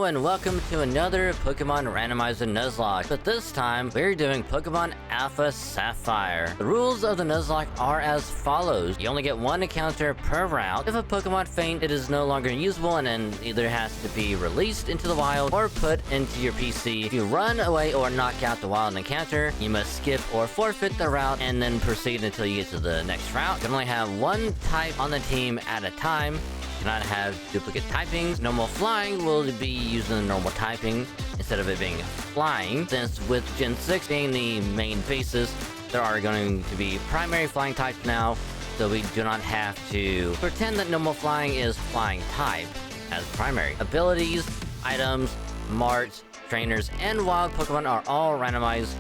and welcome to another Pokémon randomized Nuzlocke, but this time we're doing Pokémon Alpha Sapphire. The rules of the Nuzlocke are as follows. You only get one encounter per route. If a Pokémon faint, it is no longer usable and then either has to be released into the wild or put into your PC. If you run away or knock out the wild encounter, you must skip or forfeit the route and then proceed until you get to the next route. You can only have one type on the team at a time. Cannot have duplicate typings. Normal flying will be using the normal typing instead of it being flying. Since with Gen 6 being the main basis, there are going to be primary flying types now, so we do not have to pretend that normal flying is flying type as primary. Abilities, items, marts, trainers, and wild Pokemon are all randomized,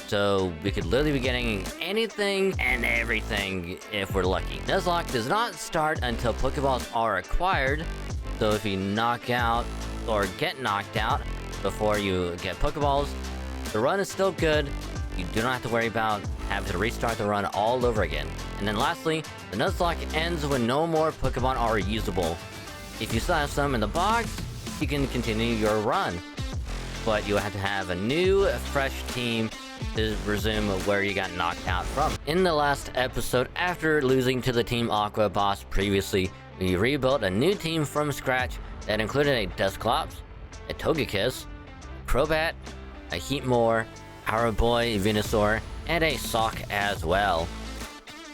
so we could literally be getting anything and everything if we're lucky. Nuzlocke does not start until Pokeballs are acquired, so if you knock out or get knocked out before you get Pokeballs, the run is still good. You do not have to worry about having to restart the run all over again. And then lastly, the Nuzlocke ends when no more Pokemon are usable. If you still have some in the box, you can continue your run, but you have to have a new, fresh team to resume where you got knocked out from. In the last episode, after losing to the Team Aqua boss previously, we rebuilt a new team from scratch that included a Dusclops, a Togekiss, Crobat, a Heatmore, our boy Venusaur, and a Sock as well.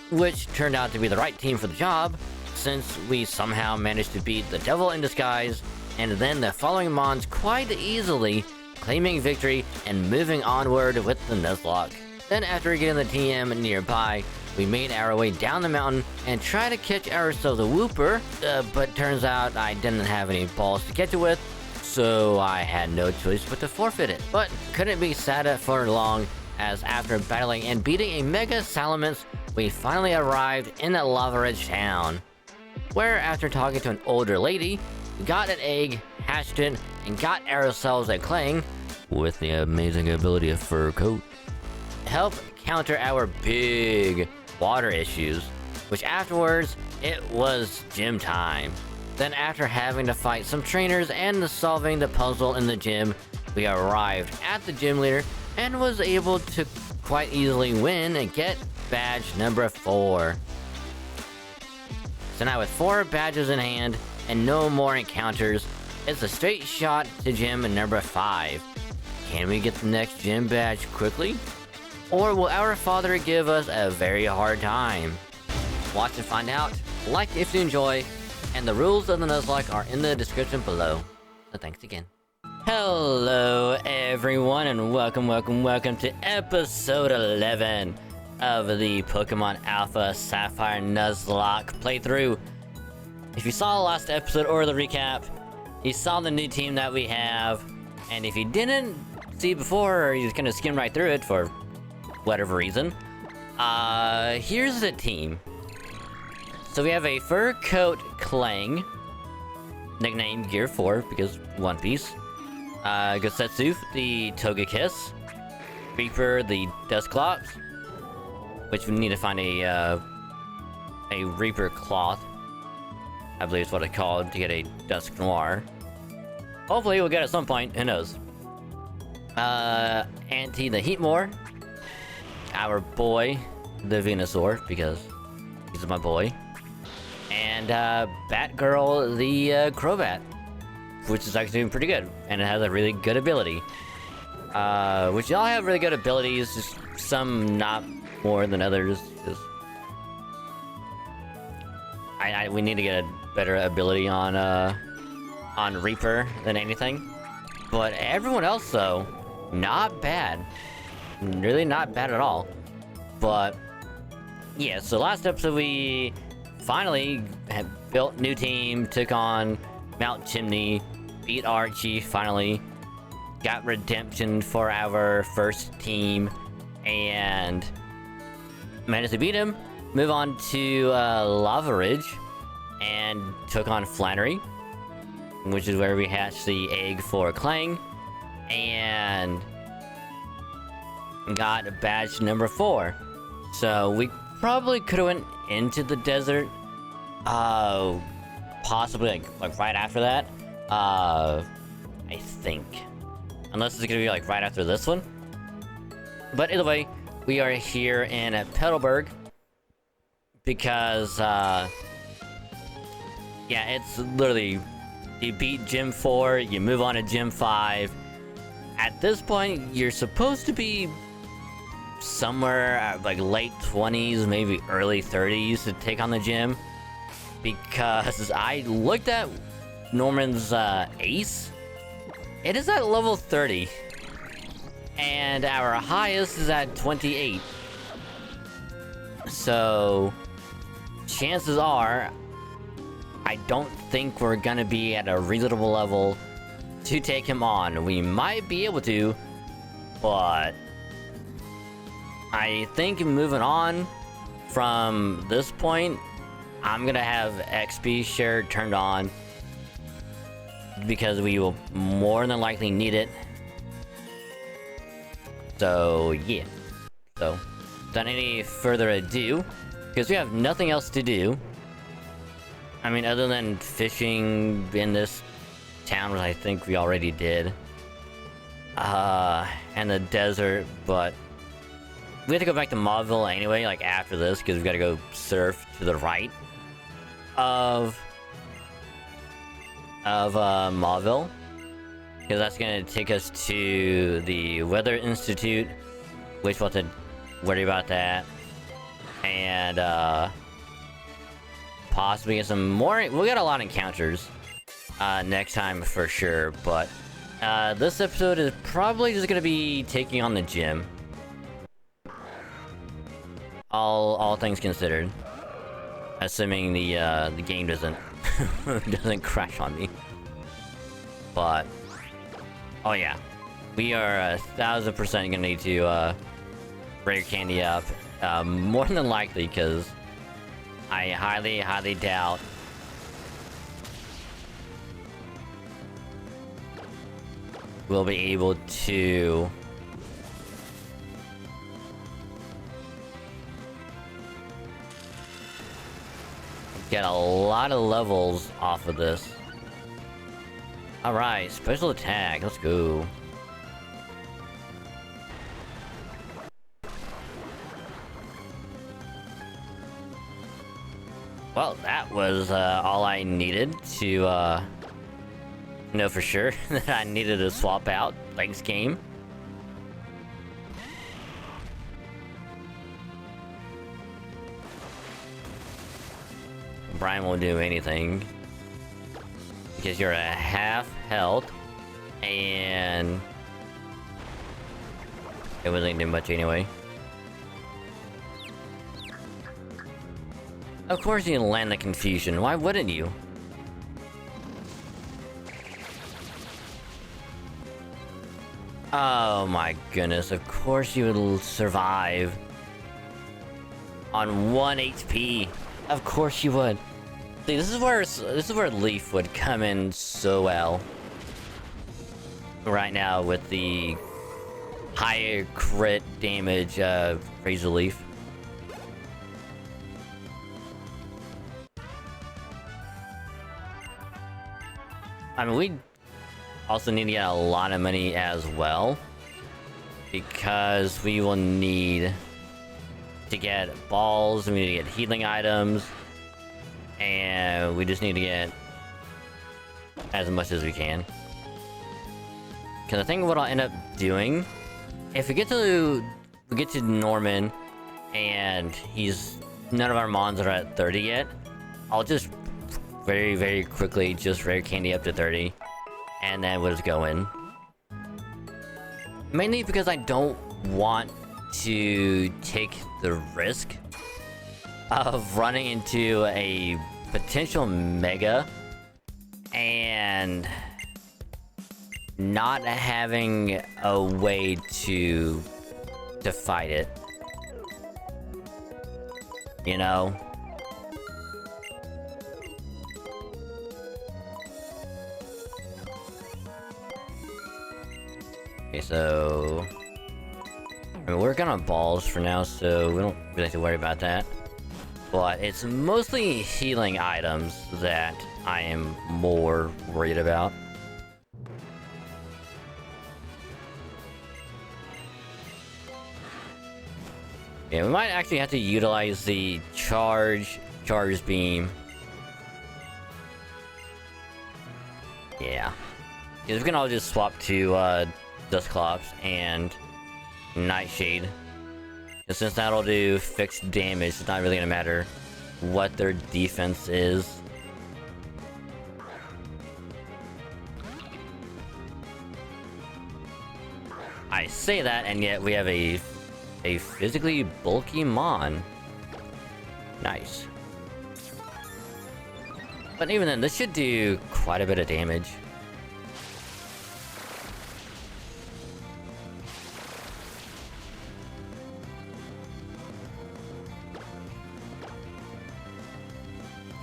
Which turned out to be the right team for the job, since we somehow managed to beat the Devil in Disguise, and then the following Mons quite easily, claiming victory and moving onward with the Nuzlocke. Then after getting the TM nearby, we made our way down the mountain and tried to catch ourselves a Wooper, but turns out I didn't have any balls to catch it with, so I had no choice but to forfeit it. But couldn't be sad for long, as after battling and beating a Mega Salamence, we finally arrived in that Lava Ridge town, where after talking to an older lady, we got an egg, hatched it, and got ourselves a Clang with the amazing ability of Fur Coat. Help counter our big water issues, which afterwards, it was gym time. Then after having to fight some trainers and solving the puzzle in the gym, we arrived at the gym leader and was able to quite easily win and get badge number 4. So now with 4 badges in hand and no more encounters, it's a straight shot to gym number 5. Can we get the next gym badge quickly? Or will our father give us a very hard time? Watch and find out. Like if you enjoy, and the rules of the Nuzlocke are in the description below. So thanks again. Hello everyone, and welcome to episode 11 of the Pokémon Alpha Sapphire Nuzlocke playthrough. If you saw the last episode or the recap, you saw the new team that we have, and if you didn't see before, or you just kind of skimmed right through it for whatever reason, here's the team. So we have a Fur Coat Clang, nicknamed Gear 4 because One Piece, Gosetsu, the Togekiss, Reaper, the Dusclops, which we need to find a Reaper Cloth, I believe is what it's called, to get a Dusk Noir. Hopefully we'll get it at some point, who knows. Auntie the Heatmore, our boy, the Venusaur, because he's my boy, and Batgirl, the Crobat, which is actually doing pretty good, and it has a really good ability. Which y'all have really good abilities, just some not more than others. Just we need to get a better ability on Reaper than anything. But everyone else though, not bad. Really not bad at all. But yeah, so last episode we finally had built new team, took on Mount Chimney, beat Archie finally, got redemption for our first team, and managed to beat him, move on to Lava Ridge, and took on Flannery, which is where we hatched the egg for Clang, and got badge number 4. So we probably could have went into the desert, possibly like right after that. I think. Unless it's gonna be like right after this one. But either way, we are here in Petalburg. Because, yeah, it's literally, you beat Gym 4, you move on to Gym 5. At this point, you're supposed to be somewhere at like late 20s, maybe early 30s to take on the gym. Because I looked at Norman's ace. It is at level 30. And our highest is at 28. So, chances are, I don't think we're gonna be at a reasonable level to take him on. We might be able to, but I think moving on from this point, I'm gonna have XP share turned on because we will more than likely need it. So yeah. So, without any further ado, because we have nothing else to do. I mean, other than fishing in this town, which I think we already did. And the desert, but we have to go back to Mauville anyway, like after this, because we've got to go surf to the right of Mauville. Because that's gonna take us to the Weather Institute, which we'll have to worry about that. And, possibly get some more. We'll get a lot of encounters next time for sure, but this episode is probably just gonna be taking on the gym. All things considered, assuming the game doesn't doesn't crash on me. But oh yeah, we are 1000% gonna need to rare candy up, more than likely, because I highly doubt we'll be able to get a lot of levels off of this. Alright, special attack, let's go. Well, that was all I needed to know for sure that I needed to swap out. Thanks, game. Brian won't do anything because you're at half health, and it wasn't doing much anyway. Of course you can land the confusion, why wouldn't you? Oh my goodness, of course you would survive on 1 HP. Of course you would. See, this is where Leaf would come in so well. Right now with the higher crit damage Razor Leaf. I mean, we also need to get a lot of money as well, because we will need to get balls, we need to get healing items, and we just need to get as much as we can. Because I think what I'll end up doing, if we get to Norman and none of our mons are at 30 yet, I'll just very quickly just rare candy up to 30, and then we'll just go in. Mainly because I don't want to take the risk of running into a potential mega and not having a way to fight it. You know? Okay, so I mean, we're working on balls for now, so we don't really have to worry about that. But it's mostly healing items that I am more worried about. Yeah, we might actually have to utilize the charge beam. Yeah. Because we can all just swap to Dusclops and Nightshade. And since that'll do fixed damage, it's not really gonna matter what their defense is. I say that, and yet we have a physically bulky Mon. Nice. But even then, this should do quite a bit of damage.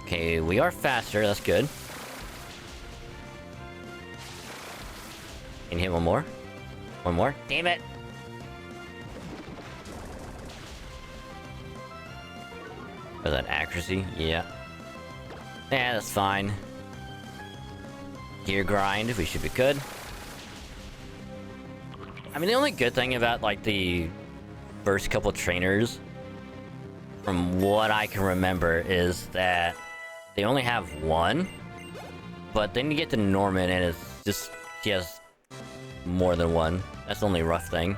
Okay, we are faster, that's good. Can you hit one more? One more? Damn it! Was that accuracy? Yeah. Yeah, that's fine. Gear grind, we should be good. I mean, the only good thing about, like, the first couple trainers, from what I can remember, is that they only have one, but then you get to Norman and it's just, he has more than one. That's the only rough thing.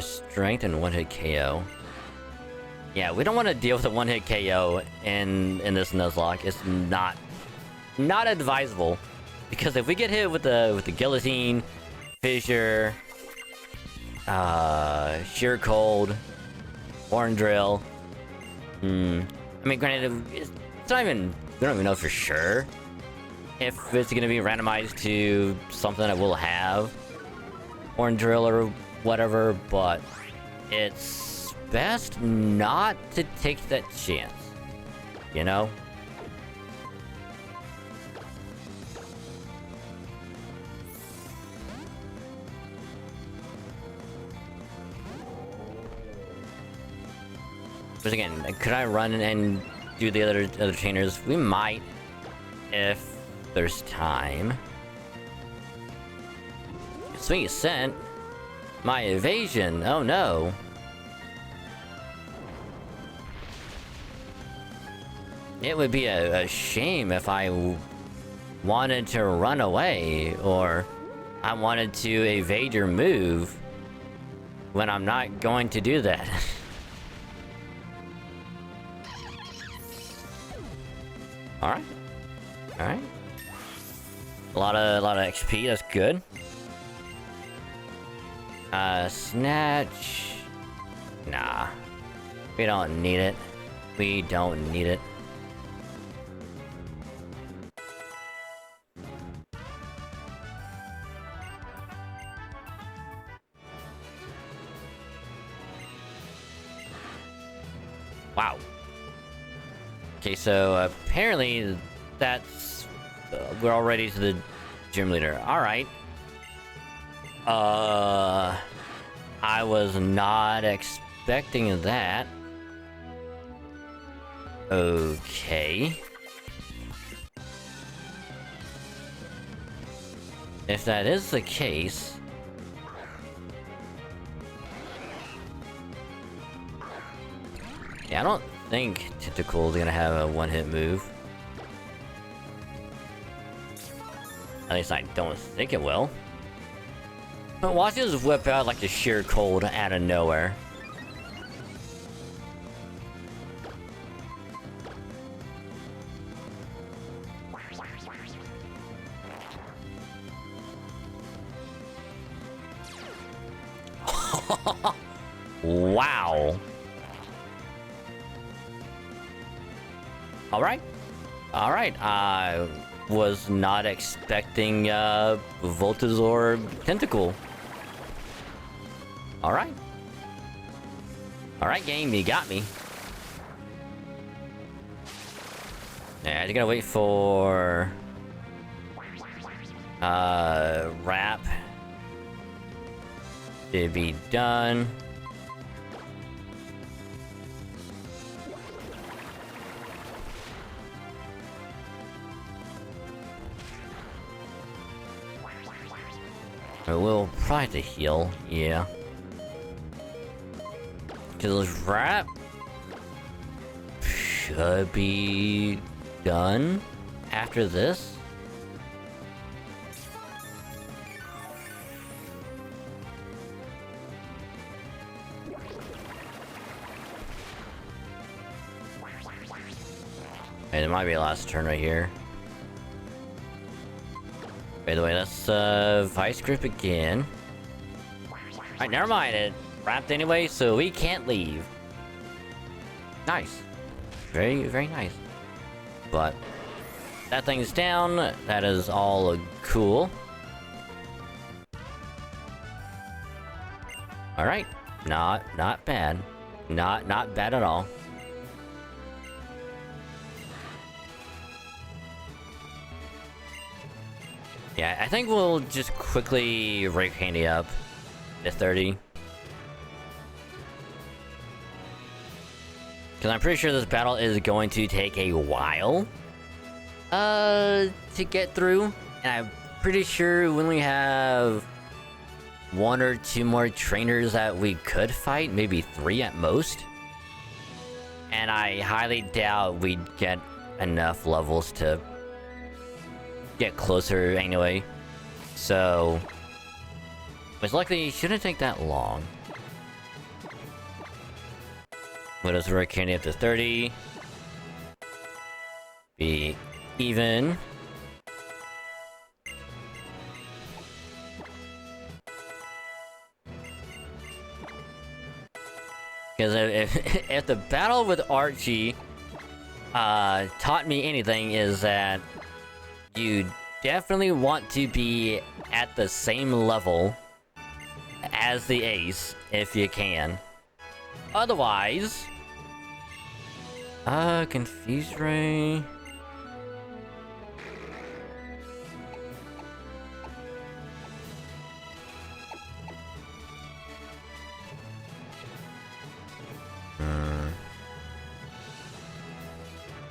Strength and one-hit KO. Yeah, we don't want to deal with a one-hit KO in this Nuzlocke. It's not advisable, because if we get hit with the guillotine, fissure, sheer cold, horn drill. I mean, granted, it's not even, we don't even know for sure if it's gonna be randomized to something that we'll have, horn drill or whatever, but it's best not to take that chance, you know? But again, could I run and do the other trainers? We might, if there's time. Sweet scent. My evasion. Oh no. It would be a shame if I wanted to run away, or I wanted to evade your move when I'm not going to do that. Alright. Alright. A lot of XP, that's good. Snatch. Nah. We don't need it. We don't need it. Wow. Okay, so apparently that's... we're already to the gym leader. Alright. I was not expecting that. Okay. If that is the case... yeah, I don't think Tentacle is gonna have a one-hit move. At least I don't think it will. But watch this whip out like the sheer cold out of nowhere. Wow. Alright. Alright, I was not expecting Voltazor Tentacle. Alright. Alright, game, you got me. Yeah, you gotta wait for... wrap to be done. We'll try to heal, yeah. Cause wrap should be done after this. Hey, there might be a last turn right here. By the way, let's vice grip again. Alright, never mind. It wrapped anyway, so we can't leave. Nice. Very, very nice. But that thing's down. That is all cool. Alright. Not bad. Not bad at all. Yeah, I think we'll just quickly rake Candy up to 30. Because I'm pretty sure this battle is going to take a while to get through. And I'm pretty sure when we have 1 or 2 more trainers that we could fight, maybe 3 at most. And I highly doubt we'd get enough levels to get closer anyway. So most likely it shouldn't take that long. Let us work Candy up to 30. Be even. Because if the battle with Archie taught me anything, is that you definitely want to be at the same level as the ace if you can. Otherwise, Confuse Ray.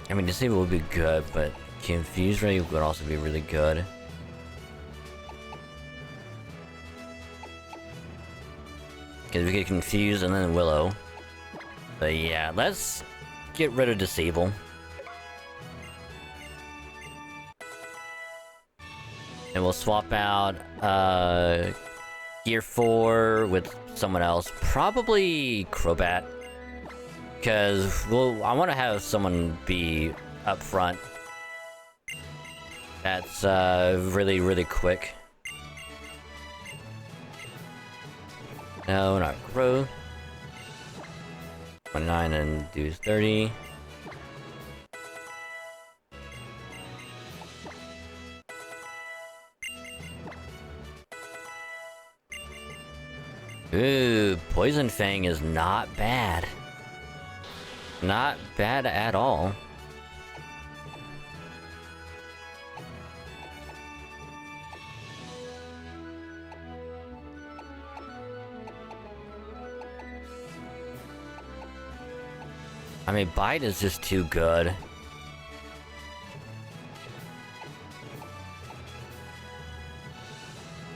I mean, Disable would be good, but Confuse Ray would also be really good. Because we get Confuse and then Willow. But yeah, let's get rid of Disable. And we'll swap out Gear 4 with someone else. Probably Crobat. Because I want to have someone be up front. That's really, really quick. No, not growth. 29 and do 30. Ooh, Poison Fang is not bad. Not bad at all. I mean, Bite is just too good.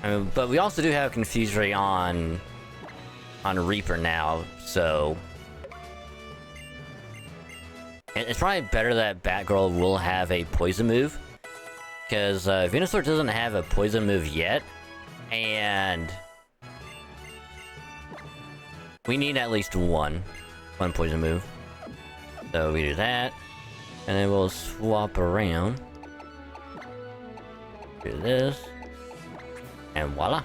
I mean, but we also do have Confuse Ray on Reaper now, so it's probably better that Batgirl will have a poison move, because Venusaur doesn't have a poison move yet, and we need at least one poison move. So we do that, and then we'll swap around. Do this, and voila.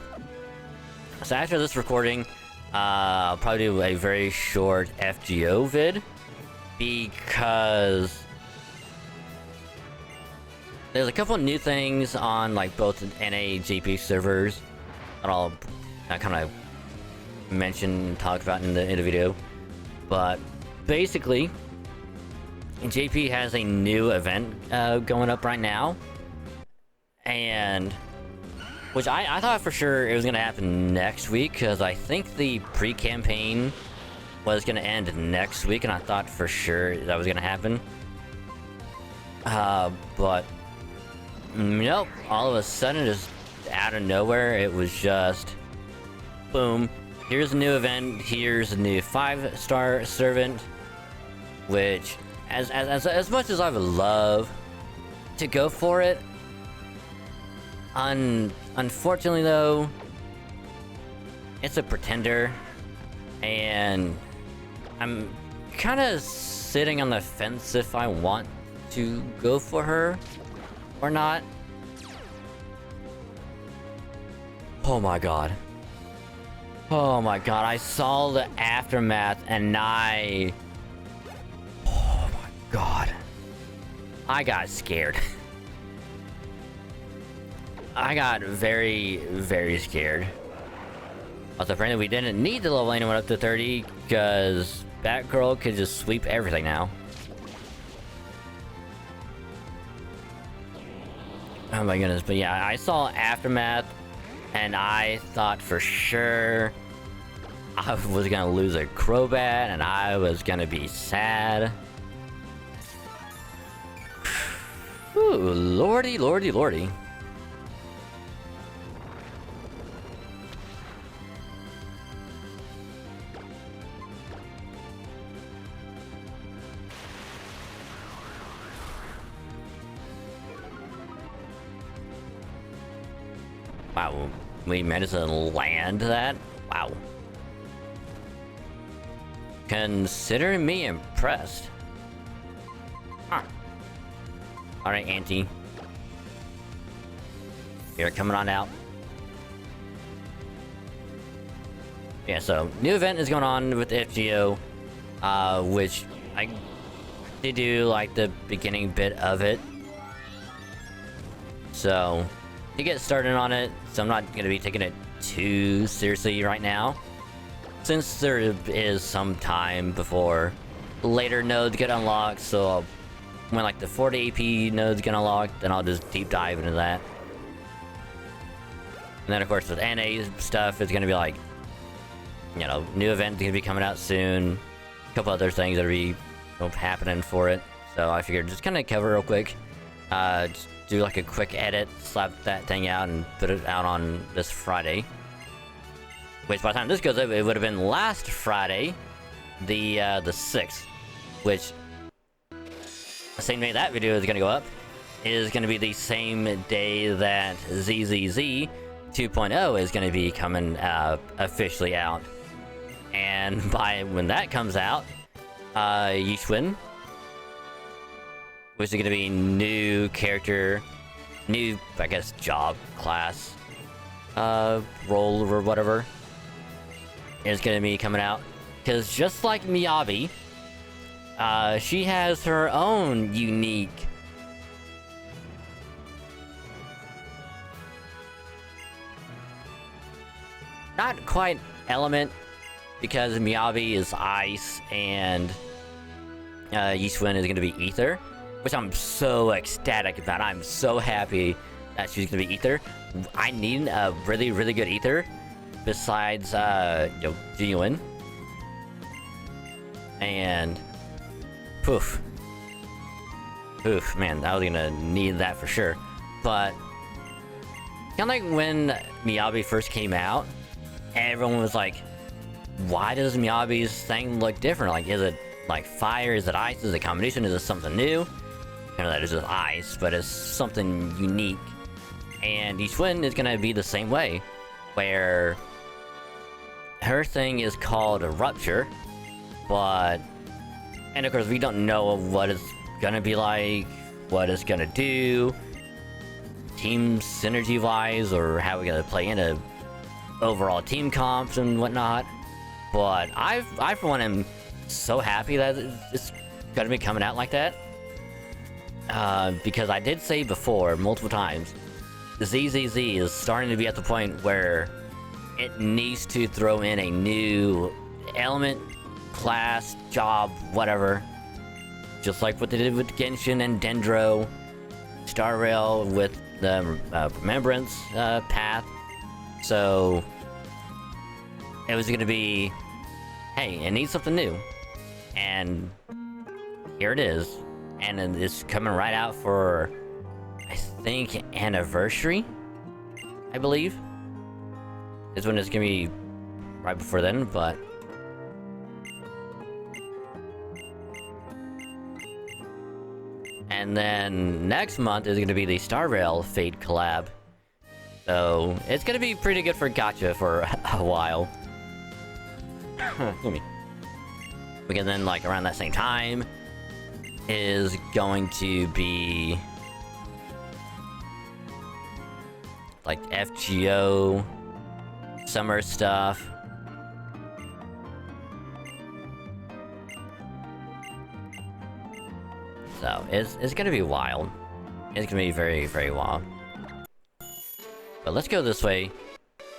So after this recording, I'll probably do a very short FGO vid, because there's a couple of new things on like both NA JP servers that I'll kind of mention and talk about in the video. But basically, JP has a new event going up right now, and which I thought for sure it was gonna happen next week, because I think the pre-campaign was gonna end next week, and I thought for sure that was gonna happen. But nope, all of a sudden just out of nowhere, it was just boom. Here's a new event. Here's a new 5-star servant. Which, as much as I would love to go for it, unfortunately though, it's a pretender, and I'm kind of sitting on the fence if I want to go for her or not. Oh my god. Oh my god, I saw the aftermath and oh my god. I got scared. I got very, very scared. Also, apparently we didn't need to level anyone up to 30, because Batgirl could just sweep everything now. Oh my goodness, but yeah, I saw Aftermath, and I thought for sure I was gonna lose a Crobat, and I was gonna be sad. Ooh, lordy, lordy, lordy. Wow, we managed to land that? Wow. Consider me impressed. Huh. Alright, Auntie. You're coming on out. Yeah, so, new event is going on with FGO, which I did do, like, the beginning bit of it. So, to get started on it, so I'm not going to be taking it too seriously right now, since there is some time before later nodes get unlocked. So when like the 40 AP nodes get unlocked, then I'll just deep dive into that. And then of course with NA stuff, it's going to be like, you know, new event going to be coming out soon, a couple other things that'll be happening for it. So I figured just kind of cover real quick, just do like a quick edit, slap that thing out, and put it out on this Friday. Which by the time this goes up, it would have been last Friday, the 6th. Which, the same day that video is gonna go up, is gonna be the same day that ZZZ 2.0 is gonna be coming officially out. And by when that comes out, Yishwin, which is going to be new character, new, I guess, job, class, role, or whatever, is going to be coming out. Because just like Miyabi, she has her own unique not quite element, because Miyabi is ice and Yishwin is going to be ether. Which I'm so ecstatic about. I'm so happy that she's gonna be ether. I need a really, really good ether besides, Genuine. And poof, man, I was gonna need that for sure. But kind of like when Miyabi first came out, everyone was like, "Why does Miyabi's thing look different? Like, is it like fire? Is it ice? Is it a combination? Is it something new?" You know, that is just ice, but it's something unique. And Yishwin is gonna be the same way, where her thing is called a rupture, but, and of course we don't know what it's gonna be like, what it's gonna do, team synergy wise, or how we're gonna play into overall team comps and whatnot. But I for one am so happy that it's gonna be coming out like that. Because I did say before, multiple times, the ZZZ is starting to be at the point where it needs to throw in a new element, class, job, whatever. Just like what they did with Genshin and Dendro, Star Rail with the Remembrance path. So, it was going to be, hey, it needs something new. And here it is. And it's coming right out for, I think, anniversary. I believe. This one is gonna be right before then, but... And then next month is gonna be the Star Rail Fate collab. So, it's gonna be pretty good for gacha for a while. Excuse me. Because then, like, around that same time is going to be... like, FGO, summer stuff. So, it's gonna be wild. It's gonna be very, very wild. But let's go this way,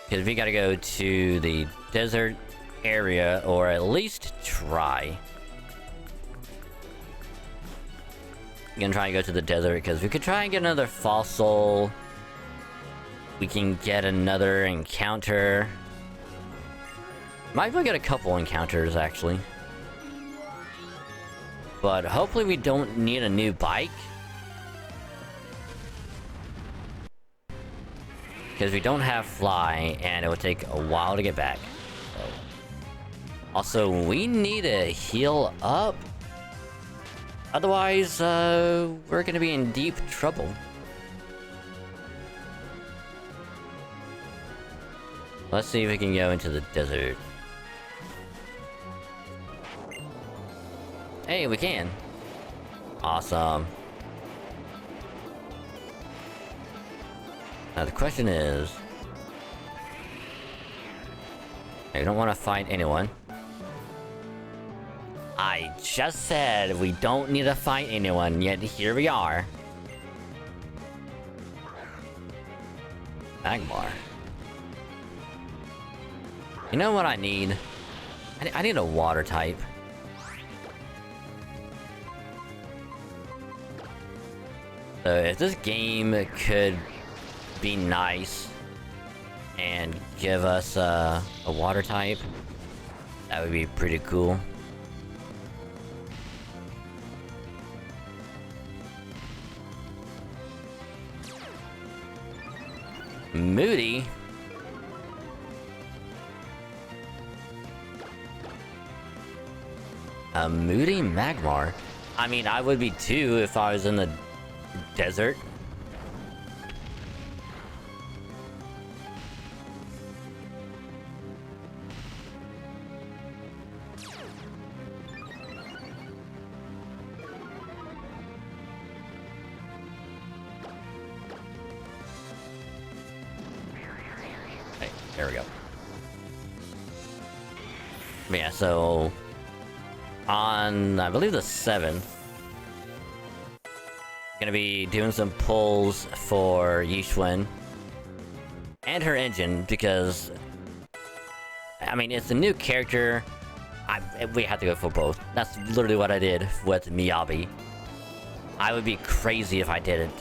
because we gotta go to the desert area, or at least try. I'm gonna try and go to the desert, because we could try and get another fossil. We can get another encounter. Might even get a couple encounters, actually. But hopefully we don't need a new bike. Because we don't have fly, and it would take a while to get back. So. Also, we need to heal up. Otherwise, we're gonna be in deep trouble. Let's see if we can go into the desert. Hey, we can. Awesome. Now the question is... I don't want to fight anyone. I just said we don't need to fight anyone, yet here we are. Magmar. You know what I need? I need a water type. So if this game could be nice and give us a water type, that would be pretty cool. Moody? A moody Magmar? I mean, I would be too if I was in the desert. Hey, there we go. Yeah, so... on, I believe the 7th, gonna be doing some pulls for Yishwen and her engine, because I mean, it's a new character. We have to go for both. That's literally what I did with Miyabi. I would be crazy if I didn't.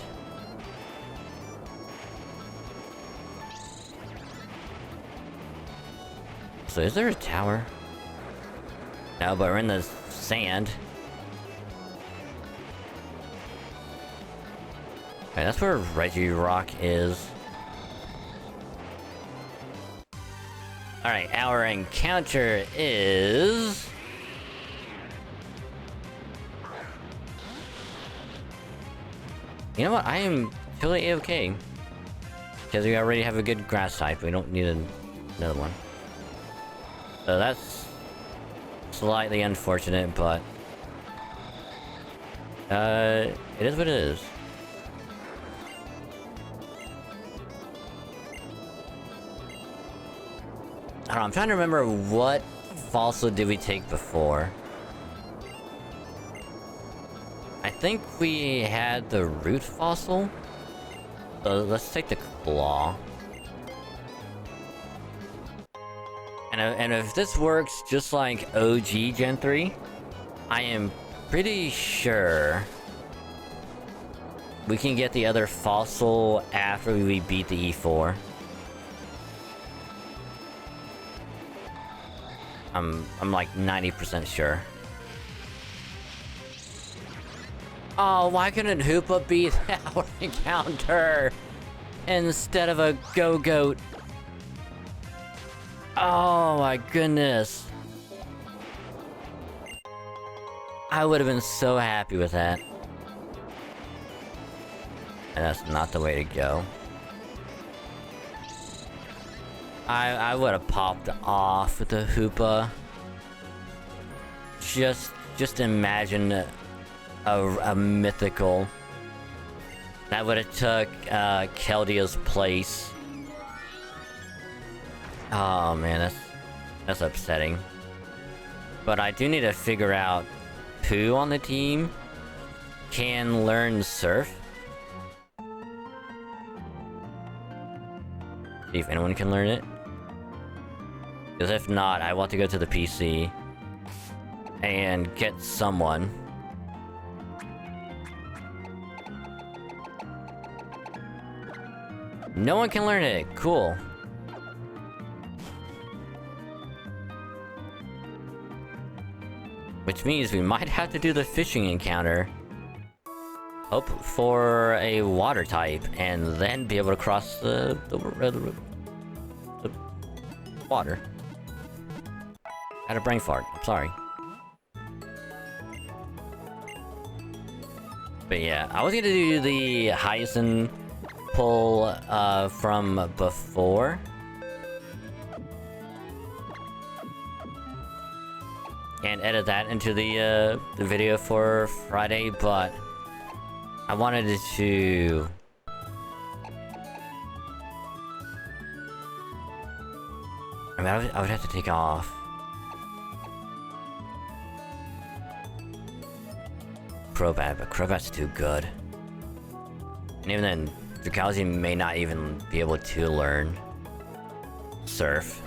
So is there a tower? No, but we're in the sand. Okay, that's where Reggie Rock is. Alright, our encounter is... You know what? I am totally okay. Because we already have a good grass type. We don't need another one. So that's... slightly unfortunate, but... it is what it is. I don't know, I'm trying to remember what fossil did we take before. I think we had the root fossil. So let's take the claw. And if this works just like OG Gen 3, I am pretty sure we can get the other fossil after we beat the E4. I'm like 90% sure. Oh, why couldn't Hoopa be our encounter? instead of a go-goat. Oh my goodness. I would have been so happy with that. And that's not the way to go. I would have popped off with the Hoopa. Just imagine a mythical. That would have took Keldia's place. Oh man, that's upsetting. But I do need to figure out who on the team can learn Surf. See if anyone can learn it. Because if not, I want to go to the PC and get someone. No one can learn it. Cool. Which means we might have to do the fishing encounter. Hope for a water type, and then be able to cross the water. Had a brain fart. I'm sorry. But yeah, I was gonna do the Hyacinth pull from before. And edit that into the video for Friday, but I wanted to... I mean, I would have to take off Crobat, but Crobat's too good. And even then, Drowsy may not even be able to learn Surf.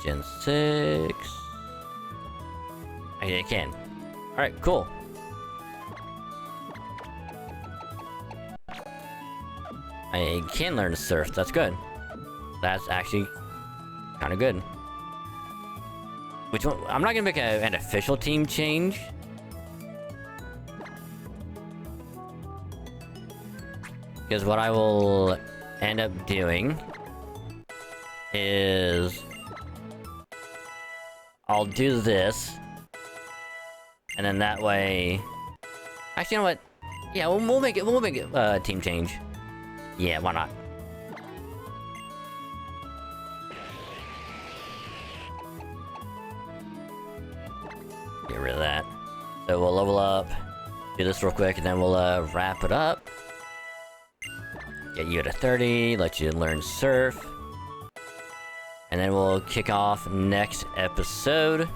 Gen 6. Okay, I can. Alright, cool. I can learn to surf, that's good. That's actually kind of good. Which one? I'm not gonna make an official team change. Because what I will end up doing is I'll do this, and then that way. Actually, you know what? Yeah, we'll make it team change. Yeah, why not? Get rid of that. So we'll level up, do this real quick, and then we'll wrap it up. Get you to 30, let you learn Surf. And then we'll kick off next episode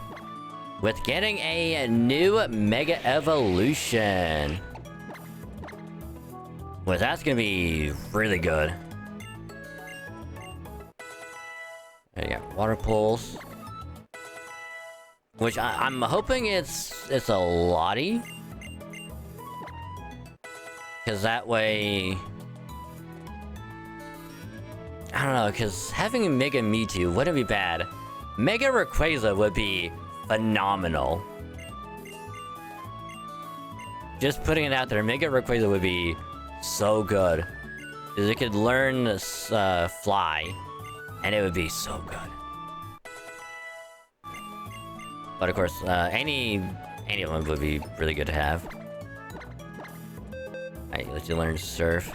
with getting a new Mega Evolution. Well, that's gonna be really good. There you got Water Pulse. Which I'm hoping it's a Lottie. Because that way... I don't know, because having Mega Mewtwo wouldn't be bad. Mega Rayquaza would be phenomenal. Just putting it out there, Mega Rayquaza would be so good. Because it could learn Fly, and it would be so good. But of course, any of them would be really good to have. Alright, let you learn Surf.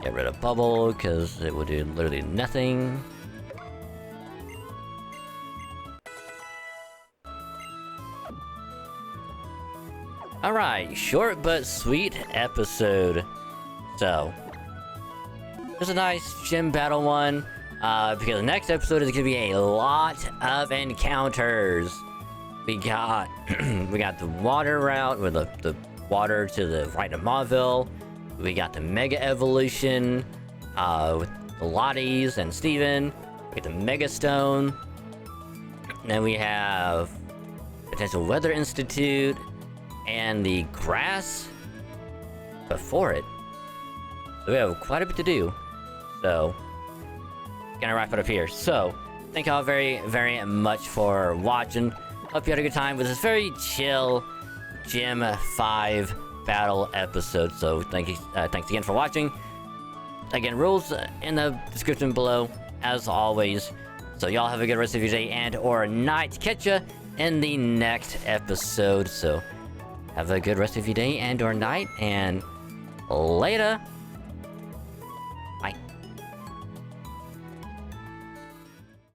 Get rid of Bubble, because it will do literally nothing. Alright, short but sweet episode. So, there's a nice gym battle one, because the next episode is gonna be a lot of encounters. We got we got the water route with the water to the right of Mauville. We got the Mega Evolution with the Lotties and Steven. We got the Mega Stone. And then we have potential Weather Institute and the grass before it. So we have quite a bit to do. So, gonna wrap it up here. So, thank y'all very, very much for watching. Hope you had a good time with this very chill Gym 5 battle episode. So, thanks again for watching. Again, rules in the description below, as always. So, y'all have a good rest of your day and or night. Catch ya in the next episode. So, have a good rest of your day and or night, and later.